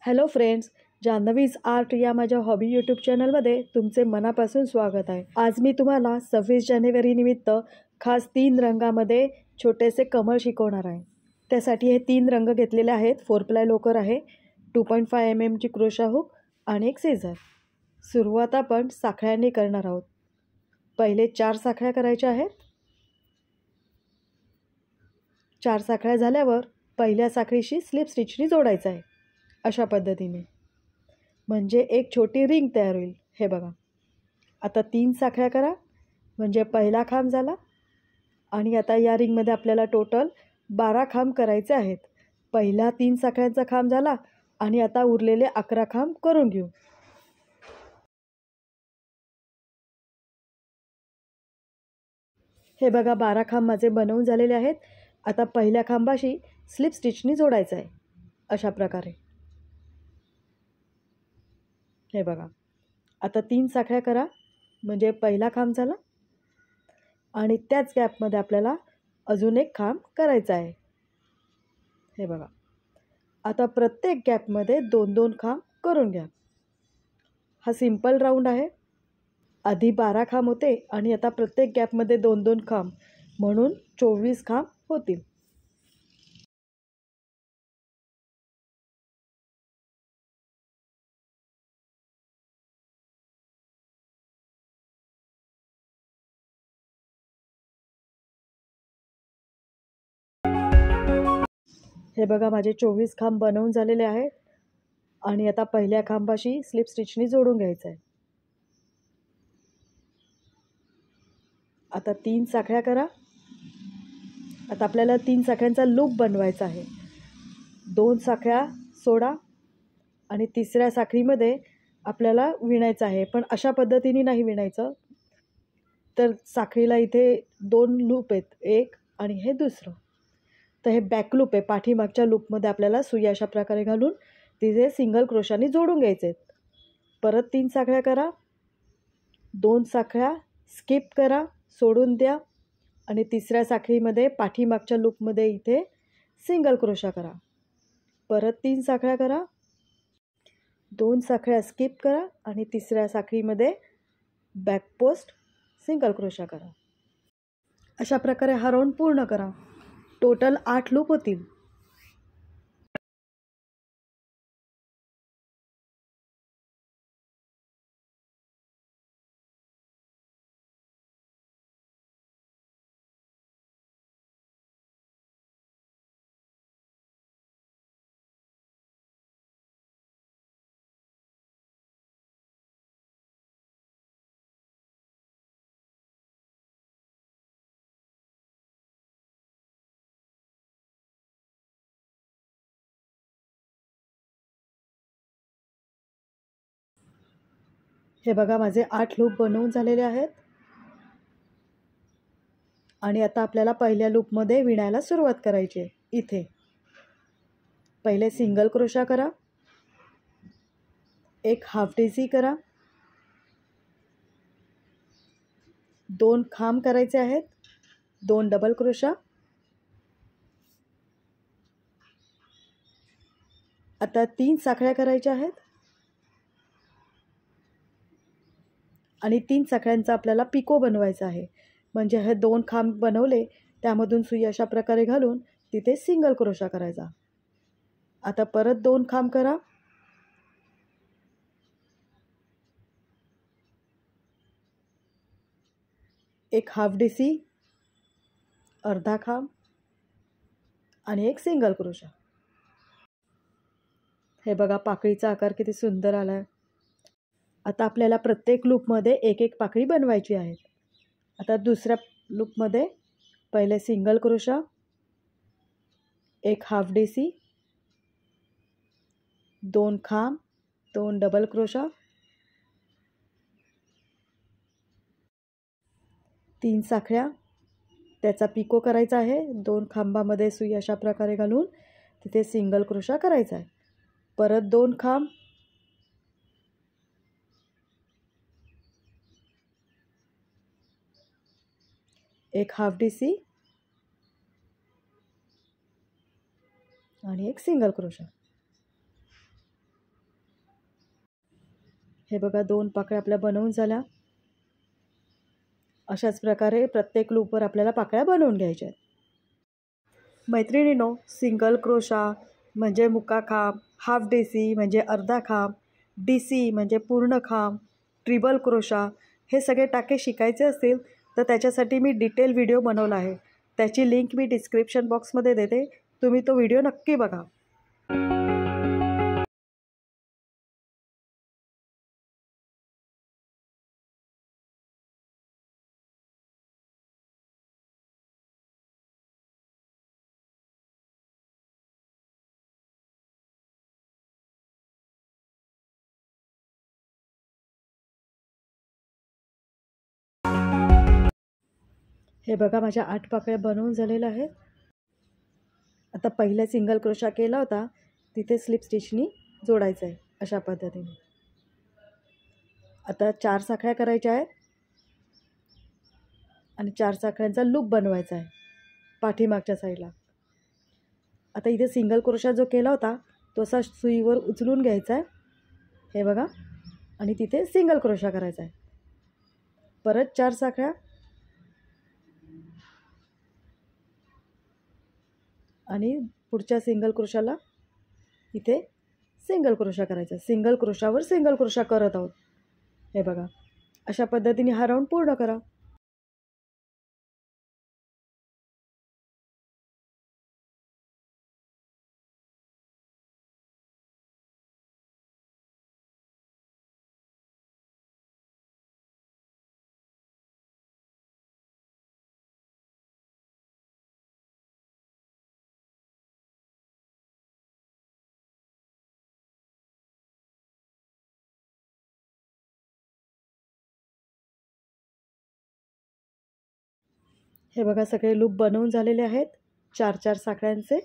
Hello friends, जान्हवीज art या माझ्या hobby YouTube चॅनलमध्ये तुमचे मनापासून स्वागत आहे। आज मी तुम्हाला 26 जानेवारी निमित्त खास 3 रंगामध्ये छोटेसे कमळ शिकवणार आहे। त्यासाठी हे 3 रंग घेतलेले आहेत। 4 प्लाय लोकर आहे, 2.5 mm ची क्रोशा हुक आणि एक सीझर। सुरुवात आपण साखळ्यांनी करणार आहोत। पहिले 4 साखळ्या करायच्या आहेत। 4 साखळ्या झाल्यावर पहिल्या साखळीशी स्लिप स्टिचनी जोडायचं आहे। अशा पद्धतीने म्हणजे एक छोटी रिंग तयार होईल। हे बघा, आता 3 साखळ्या करा म्हणजे पहिला खांब झाला आणि आता या रिंगमध्ये आपल्याला टोटल 12 खांब करायचे आहेत। पहिला 3 साखळ्यांचा खांब झाला आणि आता उरलेले 11 खांब करून घेऊ। हे बघा, 12 खांब माझे बनवून झालेले आहेत। आता पहिल्या खांबाशी स्लिप स्टिचनी जोडायचं आहे अशा प्रकारे। हे बघा, आता 3 साखळ्या करा म्हणजे पहिला खांब झाला आणि त्याच गॅपमध्ये आपल्याला अजून एक खांब करायचा आहे। हे बघा, आता प्रत्येक गॅपमध्ये 2-2 खांब करून घ्या। हा सिंपल राऊंड आहे। आधी 12 खांब होते आणि आता प्रत्येक गॅपमध्ये 2-2 खांब म्हणून 24 खांब होतील। हे बघा, माझे 24 खांब बनवून झालेले आहेत आणि आता पहिल्या खांबाशी स्लिप स्टिचनी जोडून घ्यायचं आहे। आता 3 साखळ्या करा। आता आपल्याला 3 साखळ्यांचा लूप बनवायचा आहे। 2 साखळ्या सोडा आणि तिसऱ्या साखळीमध्ये आपल्याला विणायचं आहे, पण अशा पद्धतीने नाही विणायचं। तर साखळीला इथे 2 लूप आहेत, एक आणि हे दुसरं। तर हे बॅक लूप आहे। पाठीमागच्या लूपमध्ये आपल्याला सुई अशा प्रकारे घालून तिथे सिंगल क्रोशाने जोडून घ्यायचे आहेत। परत 3 साखळ्या करा, 2 साखळ्या स्किप करा, सोडून द्या आणि तिसऱ्या साखळीमध्ये पाठीमागच्या लूपमध्ये इथे सिंगल क्रोशा करा। परत 3 साखळ्या करा, 2 साखळ्या स्किप करा आणि तिसऱ्या साखळीमध्ये बॅक पोस्ट सिंगल क्रोशा करा। अशा प्रकारे हा राऊंड पूर्ण करा। टोटल 8 लूप होतील। हे बघा, माझे 8 लूप बनवून झालेले आहेत आणि आता आपल्याला पहिल्या लूपमध्ये विणायला सुरुवात करायची आहे। इथे पहिले सिंगल क्रोशा करा, एक हाफ डेसी करा, 2 खांब करायचे आहेत, 2 डबल क्रोशा। आता 3 साखळ्या करायच्या आहेत आणि 3 साखळ्यांचा आपल्याला पिको बनवायचा आहे। म्हणजे हे 2 खांब बनवले, त्यामधून सुई अशा प्रकारे घालून तिथे सिंगल क्रोशा करायचा। आता परत 2 खांब करा, एक हाफ डेसी, अर्धा खांब आणि एक सिंगल क्रोशा। हे बघा, पाकळीचा आकार किती सुंदर आला आहे। आता आपल्याला प्रत्येक लूपमध्ये एक एक पाकळी बनवायची आहे। आता दुसऱ्या लूपमध्ये पहिले सिंगल क्रोशा, एक हाफ डेसी, 2 खांब, 2 डबल क्रोशा, 3 साखळ्या, त्याचा पिको करायचा आहे। 2 खांबामध्ये सुई अशा प्रकारे घालून तिथे सिंगल क्रोशा करायचा आहे। परत 2 खांब, एक हाफ डेसी आणि एक सिंगल क्रोशा। हे बघा 2 पाकळ्या आपल्या बनवून झाल्या. अशाच प्रकारे प्रत्येक लूपवर आपल्याला पाकळ्या बनवून घ्यायच्या आहेत. मैत्रिणींनो, सिंगल क्रोशा म्हणजे मुका खांब, हाफ DC म्हणजे अर्धा खांब, DC म्हणजे पूर्ण खांब, ट्रिबल क्रोशा हे सगळे टाके शिकायचे असतील तर त्याच्यासाठी मी डिटेल व्हिडिओ बनवला आहे. त्याची लिंक मी डिस्क्रिप्शन बॉक्समध्ये देते. तुम्ही तो व्हिडिओ नक्की बघा. हे बघा माझ्या 8 पाकळ्या बनवून झालेल्या आहेत. आता पहिला सिंगल क्रोशा केला होता तिथे स्लिप स्टिचनी जोडायचं आहे अशा पद्धतीने. आता 4 साखळ्या करायच्या आहेत आणि 4 साखळ्यांचा लूप बनवायचा आहे पाठीमागच्या साईडला. आता इथे सिंगल क्रोशा जो केला होता तो असा सुईवर उचलून घ्यायचा आहे, हे बघा, आणि तिथे सिंगल क्रोशा करायचा आहे. परत 4 साखळ्या आणि पुढच्या सिंगल क्रोशाला इथे सिंगल क्रोशा करायचा. सिंगल क्रोशावर सिंगल क्रोशा करत आहोत. हे बघा अशा पद्धतीने हा राऊंड पूर्ण करा. हे बघा सगळे लूप बनवून झालेले आहेत 4-4 साखळ्यांचे.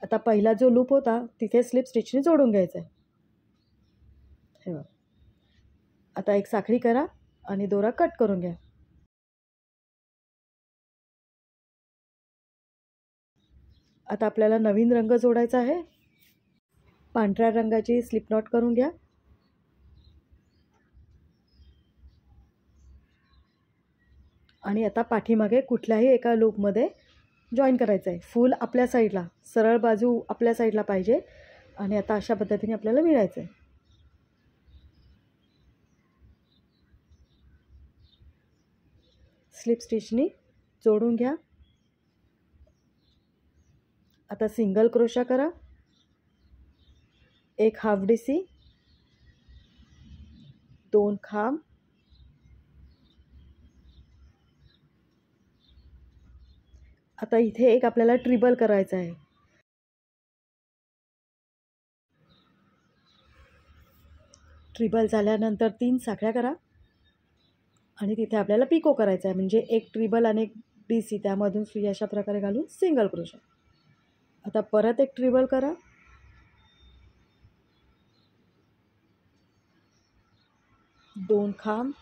आता पहिला जो लूप होता तिथे स्लिप स्टिचने जोडून घ्यायचा आहे. हे बघा आता एक साखळी करा आणि दोरा कट करून घ्या. आता आपल्याला नवीन रंग जोडायचा आहे. पांढऱ्या रंगाची स्लिप नॉट करून घ्या. आणि आता पाठीमागे कुठल्याही एका लूपमध्ये जॉईन करायचं आहे. फूल आपल्या साईडला, सरळ बाजू आपल्या साईडला पाहिजे. आणि आता अशा पद्धतीने आपल्याला मिळायचं आहे. स्लिप स्टिचनी जोडून घ्या. आता सिंगल क्रोशा करा, एक हाफ DC, 2 खांब, आता इथे एक आपल्याला ट्रिबल करायचं आहे. ट्रिबल झाल्यानंतर 3 साखळ्या करा आणि तिथे आपल्याला पिको करायचं आहे. म्हणजे एक ट्रिबल आणि एक DC त्यामधून सुई अशा प्रकारे घालून सिंगल क्रोशा. आता परत एक ट्रिबल करा, 2 खांब,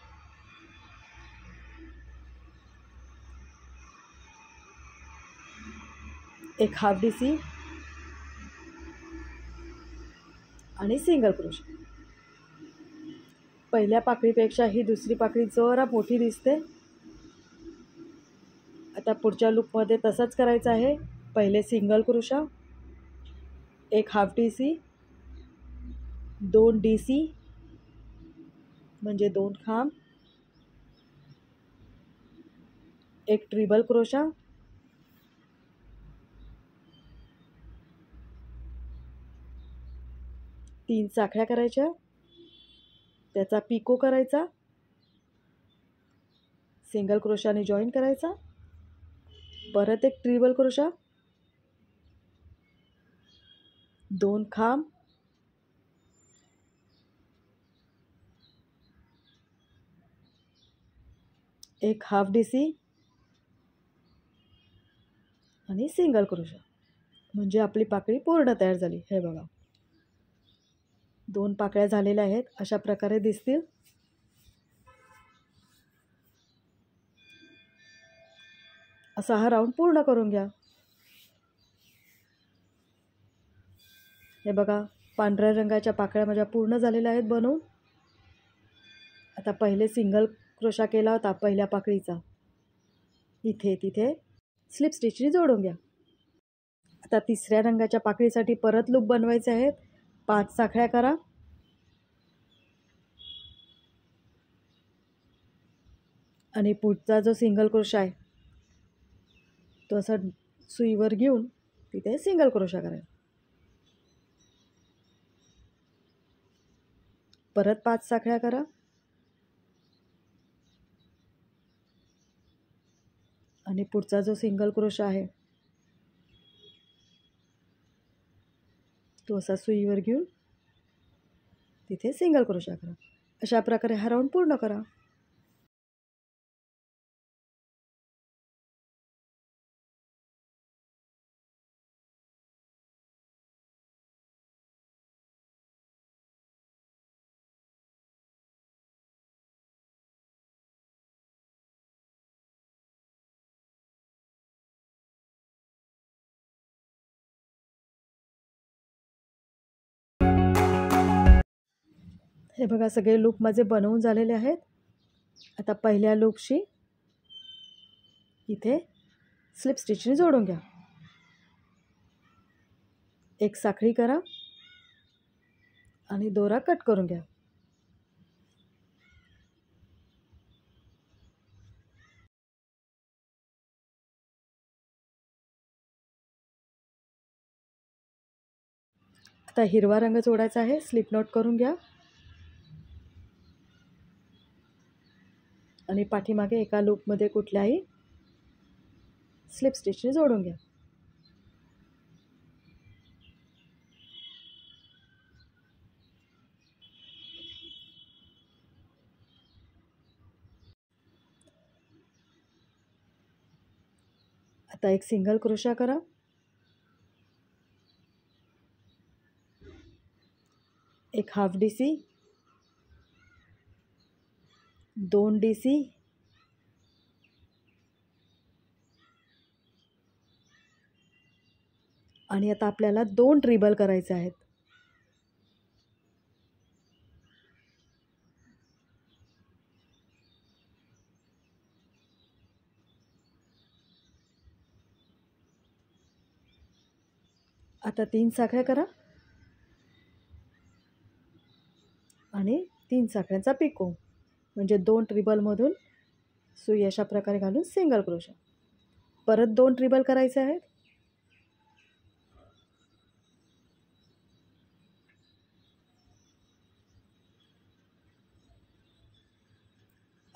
एक हाफ DC आणि सिंगल क्रोशा. पहिल्या पाकळीपेक्षा ही दुसरी पाकळी जरा मोठी दिसते. आता पुढच्या लूपमध्ये तसंच करायचं आहे. पहिले सिंगल क्रोशा, एक हाफ DC, 2 DC म्हणजे 2 खांब, एक ट्रिबल क्रोशा, तीन साखळ्या करायच्या, त्याचा पिको करायचा, सिंगल क्रोशाने जॉईन करायचा, परत एक ट्रिबल क्रोशा, 2 खांब, एक हाफ DC आणि सिंगल क्रोशा. म्हणजे आपली पाकळी पूर्ण तयार झाली. हे बघा 2 पाकळ्या झालेल्या आहेत, अशा प्रकारे दिसतील. असा हा राऊंड पूर्ण करून घ्या. हे बघा पांढऱ्या रंगाच्या पाकळ्या माझ्या पूर्ण झालेल्या आहेत बनवून. आता पहिले सिंगल क्रोशा केला होता पहिल्या पाकळीचा, इथे तिथे स्लिप स्टिचने जोडून घ्या. आता तिसऱ्या रंगाच्या पाकळीसाठी परत लूप बनवायचे आहेत. 5 साखळ्या करा आणि पुढचा जो सिंगल क्रोशा आहे तो असा सुईवर घेऊन तिथे सिंगल क्रोशा करायचा. परत 5 साखळ्या करा आणि पुढचा जो सिंगल क्रोशा आहे तो असा सुईवर घेऊन तिथे सिंगल क्रोशा करा. अशा प्रकारे हा राऊंड पूर्ण करा. हे बघा सगळे लूप माझे बनवून झालेले आहेत. आता पहिल्या लूपशी इथे स्लिप स्टिचने जोडून घ्या. एक साखळी करा आणि दोरा कट करून घ्या. आता हिरवा रंग जोडायचा आहे. स्लिप नॉट करून घ्या आणि पाठीमागे एका लूपमध्ये कुठल्याही स्लिप स्टिचने जोडून घ्या. आता एक सिंगल क्रोशा करा, एक हाफ डीसी, 2 डीसी आणि आता आपल्याला 2 ट्रिबल करायचे आहेत. आता 3 साखळ्या करा आणि 3 साखळ्यांचा पिको, म्हणजे 2 ट्रिबलमधून सुई अशा प्रकारे घालून सिंगल क्रोशा. परत 2 ट्रिबल करायचे आहेत.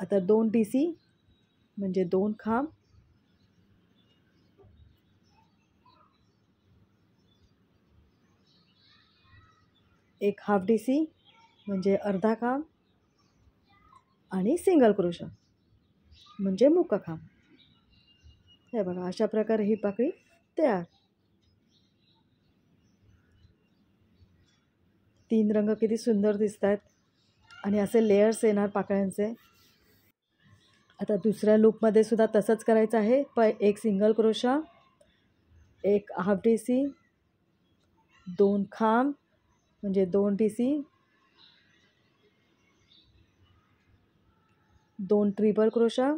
आता 2 डीसी म्हणजे 2 खांब, एक हाफ डीसी म्हणजे अर्धा खांब आणि सिंगल क्रोशा म्हणजे मुक्का खांब. हे बघा अशा प्रकारे ही पाकळी तयार. 3 रंग किती सुंदर दिसत आहेत आणि असे लेयर्स येणार पाकळ्यांचे. आता दुसऱ्या लूपमध्ये सुद्धा तसंच करायचं आहे. एक सिंगल क्रोशा, एक हाफ डीसी, 2 खांब म्हणजे 2 डीसी, 2 ट्रिपल क्रोशा,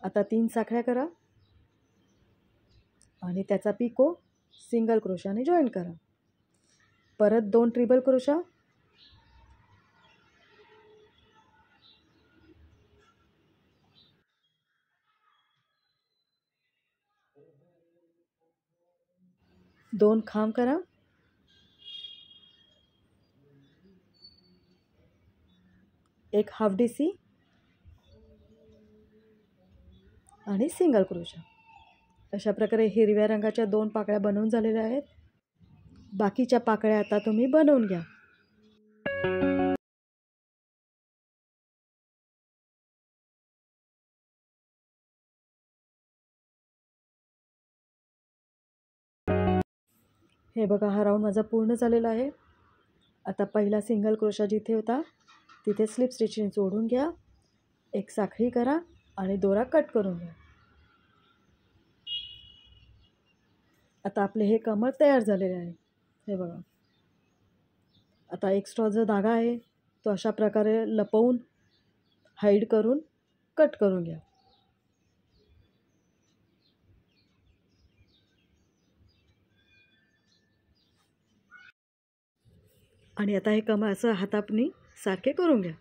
आता 3 साखळ्या करा आणि त्याचा पिको सिंगल क्रोशाने जॉईन करा. परत 2 ट्रिपल क्रोशा, दोन खांब करा, एक हाफ डीसी आणि सिंगल क्रोशा. अशा प्रकारे हिरव्या रंगाच्या 2 पाकळ्या बनवून झालेल्या आहेत. बाकीच्या पाकळ्या आता तुम्ही बनवून घ्या. हे बघा हा राऊंड माझा पूर्ण झालेला आहे. आता पहिला सिंगल क्रोशा जिथे होता तिथे स्लिप स्टिचने जोडून घ्या. एक साखळी करा आणि दोरा कट करून घ्या. आता आपले हे कमळ तयार झालेले आहे. हे बघा. आता एक्स्ट्रा जो धागा आहे तो अशा प्रकारे लपवून हाईड करून कट करून घ्या. आणि आता हे कमळ असं हातापनी सारखे करून घ्या.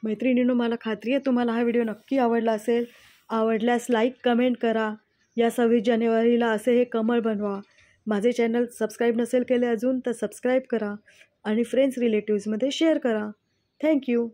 मैत्रिणींनो, मला खात्री आहे तुम्हाला हा व्हिडिओ नक्की आवडला असेल. आवडल्यास लाईक कमेंट करा. या 26 जानेवारीला असे हे कमळ बनवा. माझे चॅनल सबस्क्राईब नसेल केले अजून तर सबस्क्राईब करा आणि फ्रेंड्स रिलेटिव्समध्ये शेअर करा. थँक्यू.